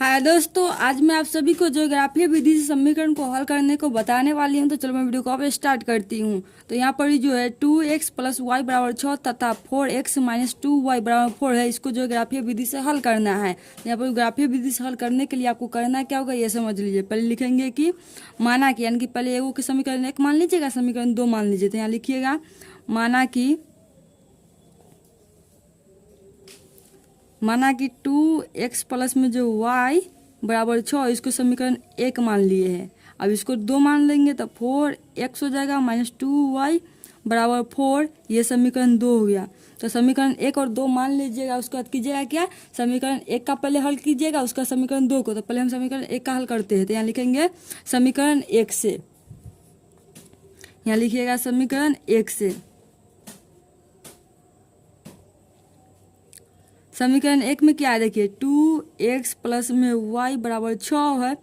हाय दोस्तों, आज मैं आप सभी को ज्योग्राफी विधि से समीकरण को हल करने को बताने वाली हूं। तो चलो मैं वीडियो को अब स्टार्ट करती हूं। तो यहाँ पर जो है 2x प्लस वाई बराबर 6 तथा 4x माइनस 2y बराबर 4 है। इसको ज्योग्राफी विधि से हल करना है। यहाँ पर ज्योग्राफी विधि से हल करने के लिए आपको करना क्या होगा ये समझ लीजिए। पहले लिखेंगे कि माना कि, यानी कि पहले एगो के समीकरण 1 मान लीजिएगा, समीकरण 2 मान लीजिए। तो यहाँ लिखिएगा माना कि 2x प्लस में जो y बराबर 6, इसको समीकरण 1 मान लिए हैं। अब इसको 2 मान लेंगे तो 4x हो जाएगा माइनस 2y बराबर 4। ये समीकरण 2 हो गया। तो समीकरण 1 और 2 मान लीजिएगा। उसके बाद कीजिएगा क्या, समीकरण 1 का पहले हल कीजिएगा, उसका समीकरण 2 को। तो पहले हम समीकरण 1 का हल करते हैं। तो यहाँ लिखेंगे समीकरण 1 से, यहाँ लिखिएगा समीकरण 1 से। समीकरण 1 में क्या है देखिए, 2x प्लस में y बराबर 6 है।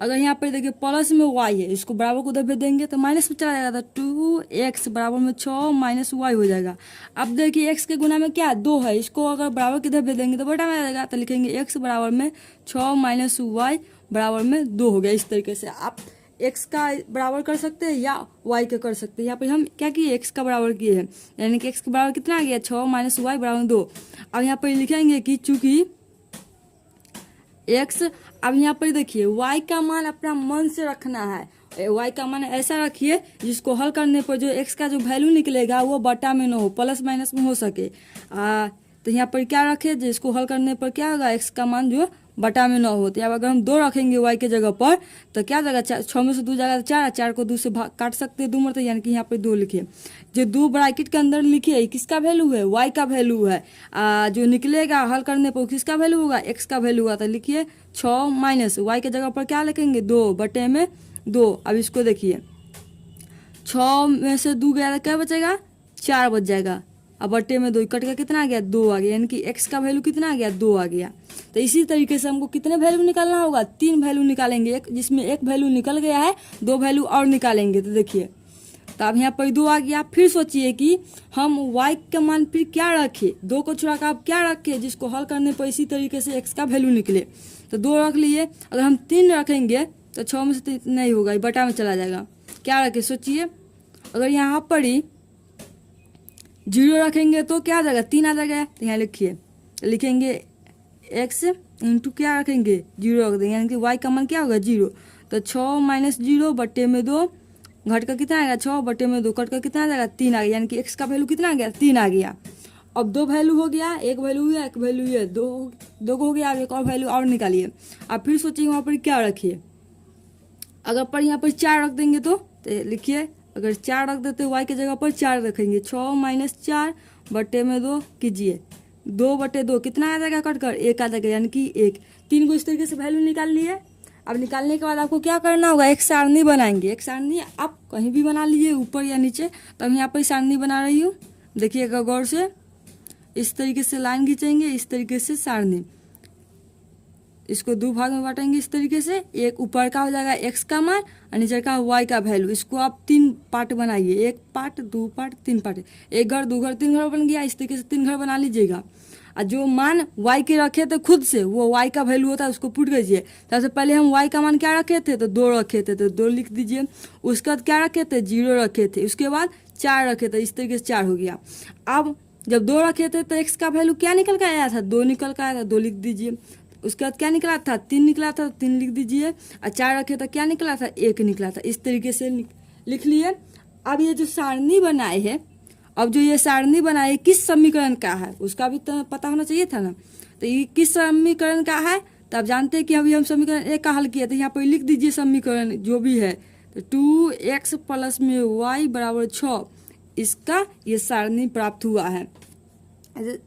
अगर यहाँ पर देखिए प्लस में y है, इसको बराबर को उधर भेज देंगे तो माइनस में चला जाएगा। तो 2x बराबर में 6 माइनस y हो जाएगा। अब देखिए x के गुना में क्या 2 है, इसको अगर बराबर किधर भेज देंगे तो बटा में आ जाएगा। तो लिखेंगे x बराबर में 6 माइनस y बराबर में 2 हो गया। इस तरीके से आप x का बराबर कर सकते हैं या y का कर सकते हैं। यहाँ पर हम क्या किए, x का बराबर किए हैं, यानी कि x के बराबर कितना आ गया 6 माइनस y बराबर 2। अब यहाँ पर लिखेंगे कि चूंकि x, अब यहाँ पर देखिए y का मान अपना मन से रखना है। y का मान ऐसा रखिए जिसको हल करने पर जो x का जो वैल्यू निकलेगा वो बटा में न हो, प्लस माइनस में हो सके। तो यहाँ पर क्या रखे, जिसको हल करने पर क्या होगा, x का मान जो बटा में न हो। तो अगर हम 2 रखेंगे y के जगह पर तो क्या जाएगा, 6 में से 2 जाएगा 4, 4 को 2 से काट सकते हैं 2 मरते, यानी कि यहाँ पे 2 लिखे। जो 2 ब्रैकेट के अंदर लिखे किसका वैल्यू है, y का वैल्यू है। जो निकलेगा हल करने पर किसका वैल्यू होगा, x का वैल्यू होगा। तो लिखिए 6 माइनस y के जगह पर क्या लिखेंगे 2 बटे में 2। अब इसको देखिए 6 में से 2 गया तो क्या बचेगा, 4 बच जाएगा। अब बटे में 2 कट का कितना आ गया, 2 आ गया, यानी कि x का वैल्यू कितना आ गया, 2 आ गया। तो इसी तरीके से हमको कितने वैल्यू निकालना होगा, 3 वैल्यू निकालेंगे। एक जिसमें एक वैल्यू निकल गया है, 2 वैल्यू और निकालेंगे। तो देखिए, तो अब यहाँ पर 2 आ गया। फिर सोचिए कि हम y का मान फिर क्या रखे, 2 को छोड़ा कर आप क्या रखे जिसको हल करने पर इसी तरीके से x का वैल्यू निकले। तो 2 रख लिए। अगर हम 3 रखेंगे तो 6 में से 3 नहीं होगा, बटा में चला जाएगा। क्या रखे सोचिए, अगर यहाँ पर ही 0 रखेंगे तो क्या आ जाएगा, 3 आ जाएगा। तो यहाँ लिखिए, लिखेंगे x इंटू क्या रखेंगे 0 रख देंगे, यानी कि y का मान क्या होगा 0। तो 6 माइनस 0 बटे में 2, घट का कितना आएगा 6 बटे में 2, कट का कितना आ जाएगा 3 आ गया, यानी कि x का वैल्यू कितना आ गया 3 आ गया। अब 2 वैल्यू हो गया, एक वैल्यू हुआ एक वैल्यू है, 2 को हो गया। अब एक और वैल्यू और निकालिए। अब फिर सोचिए वहाँ पर क्या रखिए, अगर पर यहाँ पर 4 रख देंगे तो लिखिए, अगर 4 रख देते y के जगह पर 4 रखेंगे, 6 माइनस 4 बटे में 2 कीजिए, 2 बटे 2 कितना आ जाएगा, कट कर 1 आ जाएगा, यानी कि 1। 3 को इस तरीके से वैल्यू निकाल लिए। अब निकालने के बाद आपको क्या करना होगा, एक सारणी बनाएंगे। एक सारणी आप कहीं भी बना लीजिए, ऊपर या नीचे। तो हम यहाँ पर सारणी बना रही हूँ, देखिएगा गौर से। इस तरीके से लाइन खींचेंगे, इस तरीके से सारणी, इसको 2 भाग में बांटेंगे इस तरीके से। एक ऊपर का हो जाएगा x का मान और नीचे का y का वैल्यू। इसको आप 3 पार्ट बनाइए, 1 पार्ट 2 पार्ट 3 पार्ट, 1 घर 2 घर 3 घर बन गया। इस तरीके से 3 घर बना लीजिएगा। और जो मान y के रखे थे खुद से, वो y का वैल्यू होता है, उसको पुट कीजिए। सबसे पहले हम y का मान क्या रखे थे, तो 2 रखे थे, तो 2 लिख दीजिए। उसके बाद क्या रखे थे, 0 रखे थे। उसके बाद 4 रखे थे, इस तरीके से 4 हो गया। अब जब 2 रखे थे तो x का वैल्यू क्या निकल कर आया था, 2 निकल कर आया था, 2 लिख दीजिए। उसके बाद क्या निकला था, 3 निकला था, 3 लिख दीजिए। और 4 रखे तो क्या निकला था, 1 निकला था। इस तरीके से लिख लिए। अब ये जो सारणी बनाए है, अब जो ये सारणी बनाए किस समीकरण का है उसका भी तो पता होना चाहिए था ना। तो ये किस समीकरण का है, तो आप जानते हैं कि अभी हम समीकरण 1 का हल किया। तो यहाँ पर लिख दीजिए समीकरण जो भी है। तो 2x प्लस में y बराबर 6, इसका ये सारणी प्राप्त हुआ है।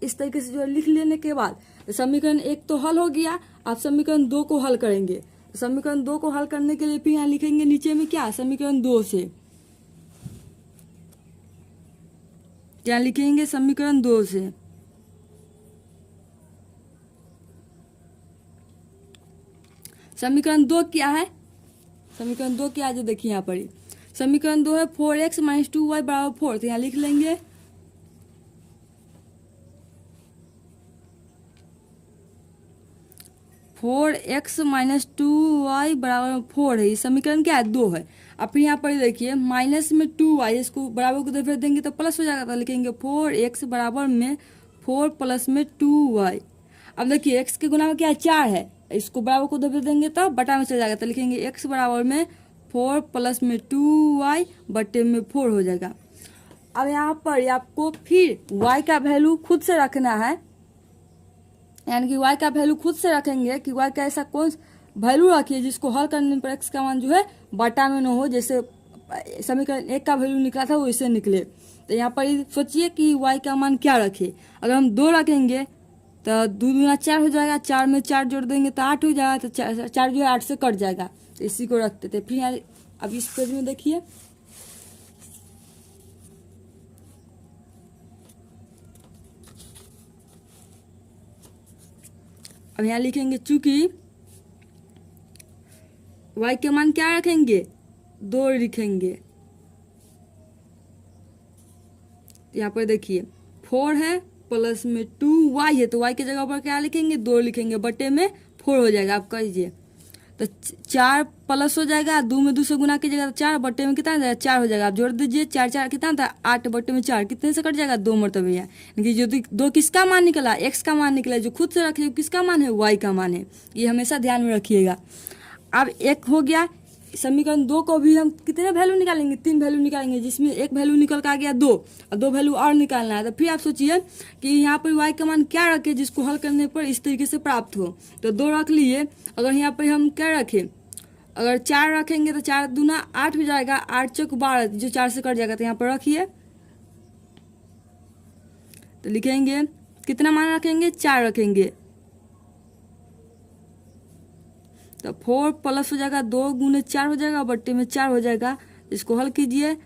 इस तरीके से जो लिख लेने के बाद समीकरण 1 तो हल हो गया। आप समीकरण 2 को हल करेंगे। समीकरण 2 को हल करने के लिए फिर यहाँ लिखेंगे नीचे में क्या, समीकरण 2 से, क्या लिखेंगे समीकरण 2 से। समीकरण 2 क्या है, समीकरण 2 क्या है जो देखिए यहाँ पर समीकरण 2 है 4x माइनस 2y बराबर 4। तो यहाँ लिख लेंगे 4x-2y बराबर 4 है। ये समीकरण क्या है? 2 है। अब फिर यहाँ पर देखिए माइनस में 2y, इसको बराबर को तो फिर देंगे तो प्लस हो जाएगा, तो लिखेंगे 4x बराबर में 4 प्लस में 2y। अब देखिए x के गुना में क्या है? 4 है, इसको बराबर को दबे देंगे तो बटा में चल जाएगा, तो लिखेंगे x बराबर में 4 प्लस में 2y बटे में 4 हो जाएगा। अब यहाँ पर आपको फिर y का वैल्यू खुद से रखना है, यानी कि y का वैल्यू खुद से रखेंगे कि y का ऐसा कौन वैल्यू रखिए जिसको हल करने पर x का मान जो है बटा में न हो, जैसे समीकरण 1 का वैल्यू निकला था वो इससे निकले। तो यहाँ पर सोचिए कि y का मान क्या रखे। अगर हम 2 रखेंगे तो 2 दूना 4 हो जाएगा, 4 में 4 जोड़ देंगे तो 8 हो जाएगा, तो 4 जो है 8 से कट जाएगा, तो इसी को रखते थे। फिर यहाँ अब इस पेज में देखिए अब यहाँ लिखेंगे चूंकि y के मान क्या रखेंगे? 2 लिखेंगे। यहाँ पर देखिए 4 है प्लस में 2y है, तो y की जगह पर क्या लिखेंगे? 2 लिखेंगे, बटे में 4 हो जाएगा। आप कहिए तो 4 प्लस हो जाएगा, 2 में 2 से गुना कीजिएगा तो 4, बटे में कितना जाएगा? 4 हो जाएगा। आप जोड़ दीजिए, 4 4 कितना था? 8 बटे में 4 कितने से कट जाएगा? 2 मरतबे है। यानी जो 2 किसका मान निकला? x का मान निकला। जो खुद से रखिए किसका मान है? y का मान है। ये हमेशा ध्यान में रखिएगा। अब एक हो गया। समीकरण 2 को भी हम कितने वैल्यू निकालेंगे? 3 वैल्यू निकालेंगे, जिसमें एक वैल्यू निकल के आ गया 2 और 2 वैल्यू और निकालना है। तो फिर आप सोचिए कि यहाँ पर y का मान क्या रखें जिसको हल करने पर इस तरीके से प्राप्त हो। तो 2 रख लिए। अगर यहाँ पर हम क्या रखें? अगर 4 रखेंगे तो 4 दूना 8 हो जाएगा, 8 चौक 12 जो 4 से कट जाएगा, तो यहाँ पर रखिए। तो लिखेंगे कितना मान रखेंगे? 4 रखेंगे, तो 4 प्लस हो जाएगा, 2 गुने 4 हो जाएगा, बट्टे में 4 हो जाएगा। इसको हल कीजिए,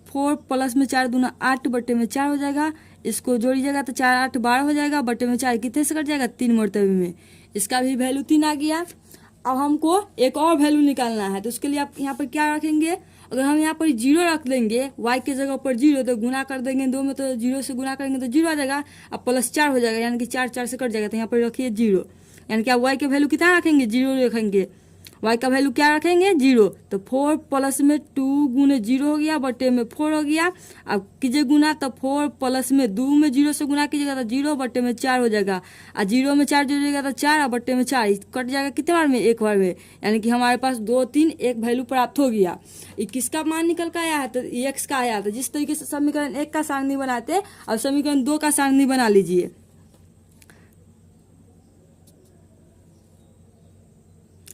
4 प्लस में 4 दूना 8 बट्टे में 4 हो जाएगा। इसको जोड़िएगा तो 4 8 12 हो जाएगा, बट्टे में 4 कितने से कट जाएगा? 3 मरतबे में। इसका भी वैल्यू 3 आ गया। अब हमको एक और वैल्यू निकालना है, तो उसके लिए आप यहाँ पर क्या रखेंगे? अगर हम यहाँ पर 0 रख देंगे, y के जगह पर 0, तो गुना कर देंगे 2 में, तो 0 से गुना करेंगे तो 0 आ जाएगा। अब प्लस 4 हो जाएगा, यानी कि 4 4 से कट जाएगा, तो यहाँ पर रखिए 0। यानी कि आप y के वैल्यू कितना रखेंगे? 0 रखेंगे। y का वैल्यू क्या रखेंगे? 0। तो 4 प्लस में 2 गुने 0 हो गया, बटे में 4 हो गया। अब कीजिए गुना, तो 4 प्लस में 2 में 0 से गुना कीजिएगा तो 0 बटे में 4 हो जाएगा। और 0 में 4 जोड़िएगा तो 4 और बटे में 4 कट जाएगा कितने बार में? एक बार में। यानी कि हमारे पास 2 3 एक वैल्यू प्राप्त हो गया। ये किसका मान निकल कर आया है? तो x का आया। तो जिस तरीके से समीकरण 1 का सारणी बनाते, अब समीकरण 2 का सारणी बना लीजिए।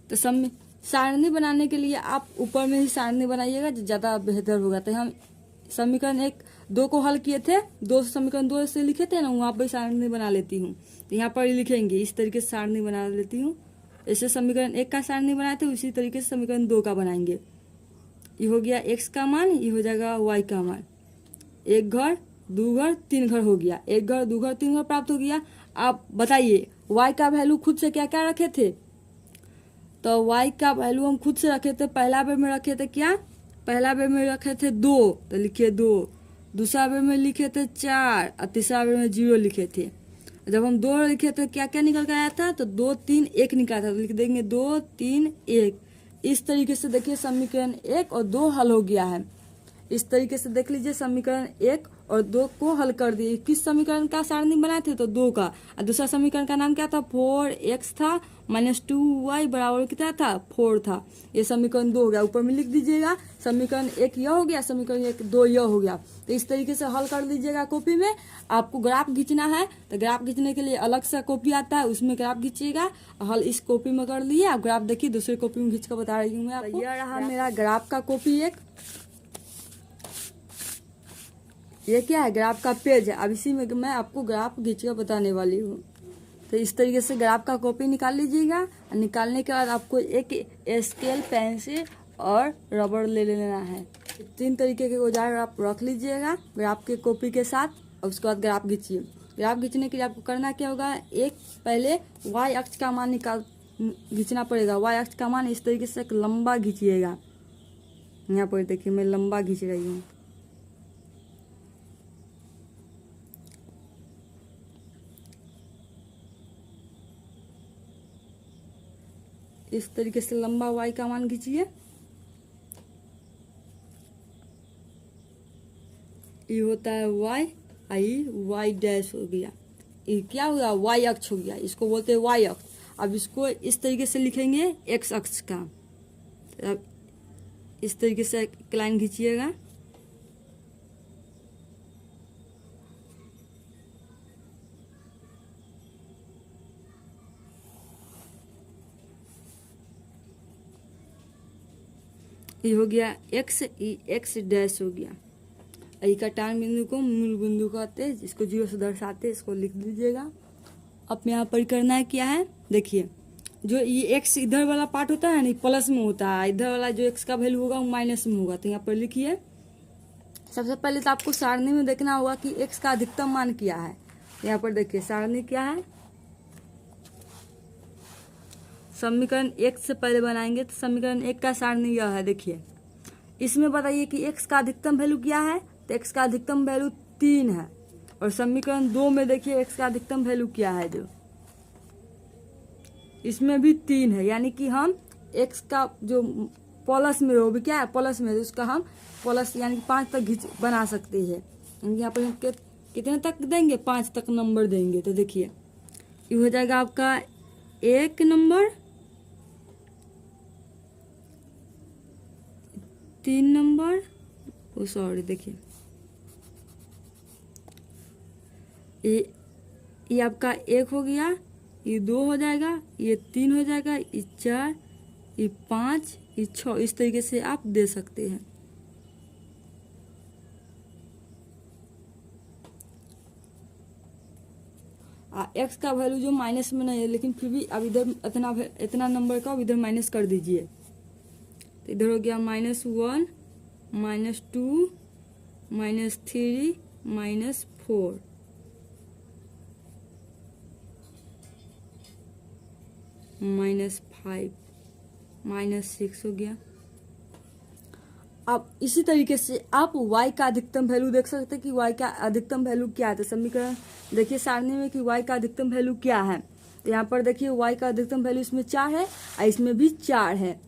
तो सारणी बनाने के लिए आप ऊपर में ही सारणी बनाइएगा, जो ज़्यादा बेहतर होगा। तो हम समीकरण 1 2 को हल किए थे, 2 समीकरण 2 से लिखे थे ना, वहाँ पर सारणी बना लेती हूँ। तो यहाँ पर लिखेंगे, इस तरीके से सारणी बना लेती हूँ। ऐसे समीकरण 1 का सारणी बनाए थे, उसी तरीके से समीकरण 2 का बनाएंगे। ये हो गया x का मान, ये हो जाएगा y का मान। 1 घर 2 घर 3 घर हो गया, 1 घर 2 घर 3 घर प्राप्त हो गया। आप बताइए y का वैल्यू खुद से क्या क्या रखे थे? तो y का वैल्यू हम खुद से रखे थे, पहला बेर में रखे थे क्या? पहला बेर में रखे थे 2, तो लिखे 2। दूसरा बेर में लिखे थे 4 और तीसरा बेर में 0 लिखे थे। जब हम 2 लिखे थे क्या क्या निकल कर आया था? तो 2 3 1 निकला था, तो लिख देंगे 2 3 1। इस तरीके से देखिए समीकरण 1 और 2 हल हो गया है। इस तरीके से देख लीजिए समीकरण 1 और 2 को हल कर दिए। किस समीकरण का सारणी बनाए थे? तो 2 का। और दूसरा समीकरण का नाम क्या था? 4x था माइनस 2y बराबर कितना था? 4 था। ये समीकरण 2 हो गया। ऊपर में लिख दीजिएगा समीकरण 1 यह हो गया, समीकरण 1 2 यह हो गया। तो इस तरीके से हल कर लीजिएगा कॉपी में। आपको ग्राफ खींचना है तो ग्राफ खींचने के लिए अलग से कॉपी आता है, उसमें ग्राफ खींचिएगा। हल इस कॉपी में कर लिए, आप ग्राफ देखिए, दूसरे कॉपी में खींच कर बता रही हूँ मैं आपको। यह रहा मेरा ग्राफ का कॉपी। ये क्या है? ग्राफ का पेज है। अब इसी में मैं आपको ग्राफ खींच कर बताने वाली हूँ। तो इस तरीके से ग्राफ का कॉपी निकाल लीजिएगा। निकालने के बाद आपको एक स्केल, पेंसिल और रबड़ ले लेना है। 3 तरीके के औजार आप रख लीजिएगा ग्राफ के कॉपी के साथ। और उसके बाद ग्राफ खींचिए। ग्राफ खींचने के लिए आपको करना क्या होगा? एक पहले y अक्ष का मान खींचना पड़ेगा। y अक्ष का मान इस तरीके से एक लंबा खींचिएगा। यहाँ पर देखिए मैं लंबा खींच रही हूँ। इस तरीके से लंबा y का मान खींचिए। ये होता है y, आई y डैश हो गया। ये क्या हुआ, y अक्ष हो गया, इसको बोलते हैं y अक्ष। अब इसको इस तरीके से लिखेंगे x अक्ष का। अब इस तरीके से एक लाइन खींचिएगा। ये हो गया x, x डैश हो गया। आई का टान बिंदु को मूल बिंदु कहते हैं, जिसको 0 से दर्शाते हैं, इसको लिख दीजिएगा। अब यहाँ पर करना है क्या है, देखिए जो ये x इधर वाला पार्ट होता है ना, प्लस में होता है, इधर वाला जो x का वैल्यू होगा वो माइनस में होगा। तो यहाँ पर लिखिए, सबसे पहले तो आपको सारणी में देखना होगा कि x का अधिकतम मान क्या है। यहाँ पर देखिए सारणी क्या है, समीकरण 1 से पहले बनाएंगे तो समीकरण 1 का सारणी यह है। देखिए इसमें बताइए कि x का अधिकतम वैल्यू क्या है, तो x का अधिकतम वैल्यू 3 है। और समीकरण 2 में देखिए x का अधिकतम वैल्यू क्या है, जो इसमें भी 3 है। यानी कि हम x का जो प्लस में हो भी क्या है, प्लस में, तो उसका हम प्लस यानी कि 5 तक बना सकते हैं। यहाँ पर हम कितने तक देंगे, 5 तक नंबर देंगे। तो देखिए ये हो जाएगा आपका 1 नंबर, 3 नंबर, ओ सॉरी, देखिए ये आपका 1 हो गया, ये 2 हो जाएगा, ये 3 हो जाएगा, ये 4, ये 5, ये 6। इस तरीके से आप दे सकते हैं। x का वैल्यू जो माइनस में नहीं है, लेकिन फिर भी अब इधर इतना नंबर का इधर माइनस कर दीजिए। तो इधर हो गया -1, -2, -3, -4, -5, -6 हो गया। अब इसी तरीके से आप y का अधिकतम वैल्यू देख सकते हैं कि y का अधिकतम वैल्यू क्या है। तो समीकरण देखिए सारणी में कि y का अधिकतम वैल्यू क्या है। तो यहाँ पर देखिए y का अधिकतम वैल्यू इसमें 4 है और इसमें भी 4 है,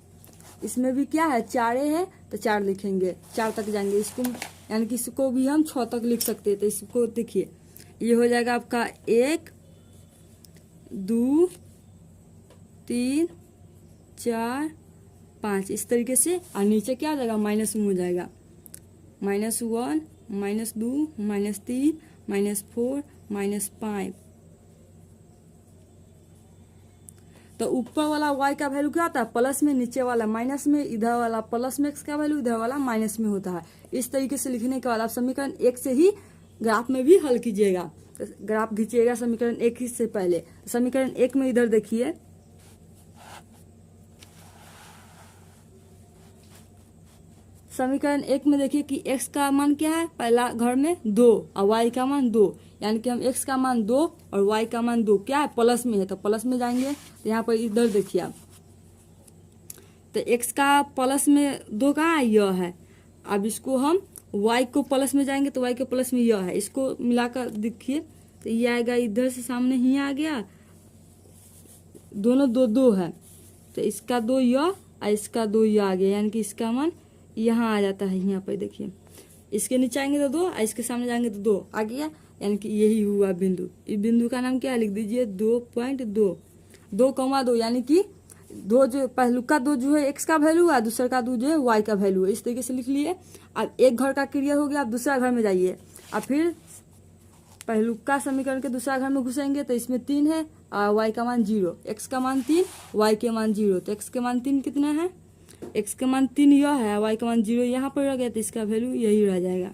इसमें भी क्या है, 4 है। तो 4 लिखेंगे, 4 तक जाएंगे। इसको यानी कि इसको भी हम 6 तक लिख सकते हैं। तो इसको देखिए ये हो जाएगा आपका 1, 2, 3, 4, 5 इस तरीके से। और नीचे क्या आ जाएगा, माइनस में हो जाएगा, -1, -2, -3, -4, -5। तो ऊपर वाला y का वैल्यू क्या होता है, प्लस में, नीचे वाला माइनस में, इधर वाला प्लस में x का वैल्यू, इधर वाला माइनस में होता है। इस तरीके से लिखने के बाद आप समीकरण 1 से ही ग्राफ में भी हल कीजिएगा। तो ग्राफ खींचिएगा समीकरण 1 ही से पहले। समीकरण 1 में इधर देखिए, समीकरण 1 में देखिए कि x का मान क्या है, पहला घर में 2 और y का मान 2, यानी कि हम x का मान 2 और y का मान 2 क्या है, प्लस में है। तो प्लस में जाएंगे। तो यहाँ पर इधर देखिए आप, तो x का प्लस में 2 कहाँ है, यह है। अब इसको हम y को प्लस में जाएंगे तो y के प्लस में यह है, इसको मिलाकर देखिए। तो ये आएगा, इधर से सामने ही आ गया, दोनों 2 2 है। तो इसका 2 यह और इसका 2 यह आ गया, यानी कि इसका मान यहाँ आ जाता है। यहाँ पर देखिए इसके नीचे आएंगे तो 2 और इसके सामने जाएंगे तो 2 आ गया, यानी कि यही हुआ बिंदु। इस बिंदु का नाम क्या लिख दीजिए, 2.2, 2,2, यानी कि 2 जो पहलू का 2 जो है x का वैल्यू है, दूसरा का 2 जो है y का वैल्यू है। इस तरीके से लिख लिए। अब एक घर का क्लियर हो गया, अब दूसरा घर में जाइए। अब फिर पहलू का समीकरण के दूसरा घर में घुसेंगे तो इसमें 3 है और y का मान 0, x का मान 3, y के मान 0। तो x के मान 3 कितना है, x का मान 3 यह है, y का मान 0 यहाँ पर रह गया, तो इसका वैल्यू यही रह जाएगा।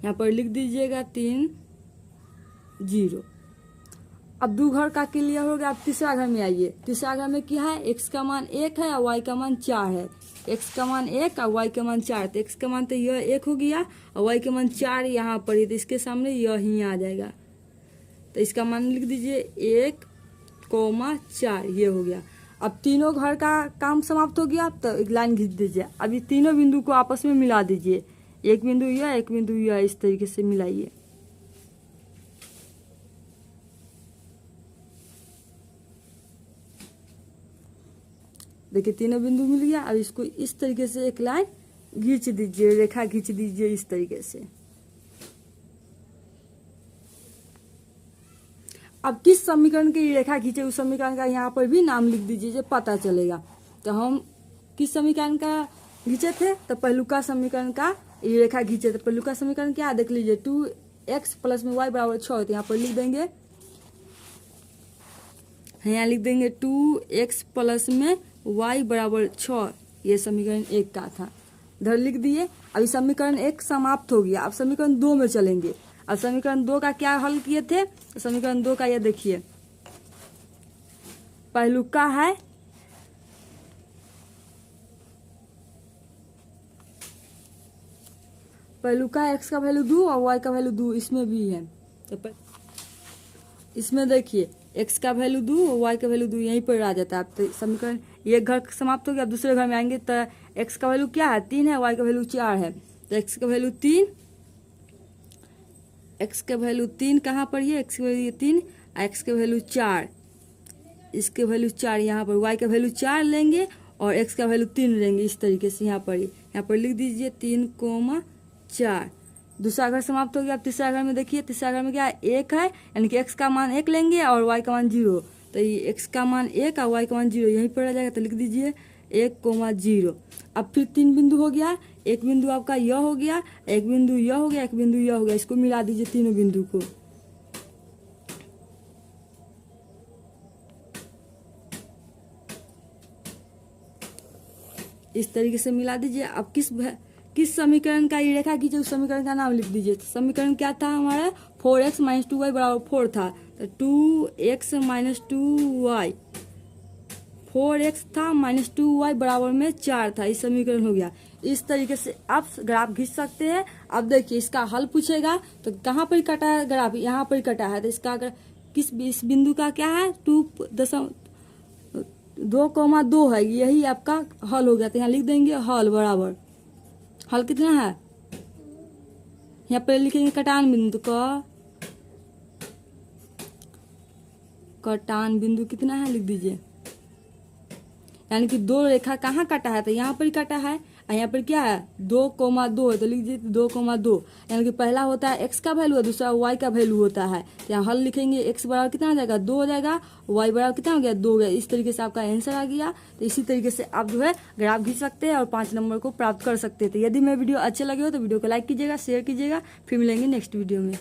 यहाँ पर लिख दीजिएगा 3, 0। अब 2 घर का क्लियर हो गया। अब तीसरा घर में आइए। तीसरा घर में क्या है, x का मान 1 है और y का मान 4 है। x का मान 1 और y का मान 4, तो x का मान तो यह 1 हो गया और y का मान 4 यहाँ पर है, तो इसके सामने यह ही आ जाएगा। तो इसका मान लिख दीजिए 1,4, ये हो गया। अब तीनों घर का काम समाप्त हो गया। तो एक लाइन खींच दीजिए। अब ये तीनों बिंदु को आपस में मिला दीजिए, एक बिंदु यह, एक बिंदु यह, इस तरीके से मिलाइए। देखिए तीनों बिंदु मिल गया। अब इसको इस तरीके से एक लाइन खींच दीजिए, रेखा खींच दीजिए इस तरीके से। अब किस समीकरण की रेखा खींचे उस समीकरण का यहाँ पर भी नाम लिख दीजिए, जो पता चलेगा। तो हम किस समीकरण का खींचे थे, तो पहलुका समीकरण का ये रेखा खींचे थे। पहलुका समीकरण क्या देख लीजिए, 2x प्लस में y बराबर 6 होते, यहाँ पर लिख देंगे, यहाँ लिख देंगे 2x प्लस में y बराबर 6। ये समीकरण 1 का था, इधर लिख दिए। अभी समीकरण 1 समाप्त हो गया। अब समीकरण 2 में चलेंगे। अब समीकरण 2 का क्या हल किए थे, समीकरण 2 का ये देखिए, पहलुका है पहलुका x का वैल्यू 2 और y का वैल्यू 2 इसमें भी है। तो इसमें देखिए x का वैल्यू 2 और y का वैल्यू 2 यहीं पर आ जाता है। तो समीकरण ये घर समाप्त हो गया। अब दूसरे घर में आएंगे तो x का वैल्यू क्या है, 3 है, y का वैल्यू 4 है। तो x का वैल्यू 3, x का वैल्यू 3 कहाँ पर है, x का वैल्यू 3, x का वैल्यू 4, इसके वैल्यू 4 यहाँ पर, y का वैल्यू 4 लेंगे और x का वैल्यू 3 लेंगे इस तरीके से। यहाँ पर लिख दीजिए 3,4। दूसरा घर समाप्त हो गया। अब तीसरा घर में देखिए, तीसरा घर में क्या है, 1 है, यानी कि x का मान 1 लेंगे और y का मान 0। तो ये x का मान 1 और y का मान 0 यहीं पर आ जाएगा। तो लिख दीजिए 1,0। अब फिर 3 बिंदु हो गया, एक बिंदु आपका यह हो गया, एक बिंदु यह हो गया, एक बिंदु यह हो गया। इसको मिला दीजिए तीनों बिंदु को। इस तरीके से मिला दीजिए। अब किस समीकरण का ये रेखा खींचे उस समीकरण का नाम लिख दीजिए। समीकरण क्या था हमारा, 4x माइनस 2y बराबर 4 था। तो 2x माइनस 2y, 4x था माइनस 2y बराबर में 4 था। इस समीकरण हो गया। इस तरीके से आप ग्राफ खींच सकते हैं। अब देखिए इसका हल पूछेगा तो कहाँ पर कटा है ग्राफ, यहाँ पर कटा है। तो इसका इस बिंदु का क्या है, 2,2 है, यही आपका हल हो गया। तो यहाँ लिख देंगे हल बराबर, हल कितना है, यहाँ पर लिखेंगे कटान बिंदु का, कटान बिंदु कितना है लिख दीजिए, यानी कि 2 रेखा कहाँ कटा है, तो यहाँ पर ही कटा है। और यहाँ पर क्या है 2,2 है, तो लिख दीजिए 2,2, यानी कि पहला होता है x का वैल्यू और दूसरा y का वैल्यू होता है। तो यहाँ हल लिखेंगे, x बराबर कितना हो जाएगा 2 हो जाएगा, y बराबर कितना हो गया 2 हो गया। इस तरीके से आपका आंसर आ गया। तो इसी तरीके से आप जो है ग्राफ खींच सकते हैं और 5 नंबर को प्राप्त कर सकते हैं। तो यदि मेरी वीडियो अच्छे लगे हो तो वीडियो को लाइक कीजिएगा, शेयर कीजिएगा। फिर मिलेंगे नेक्स्ट वीडियो में।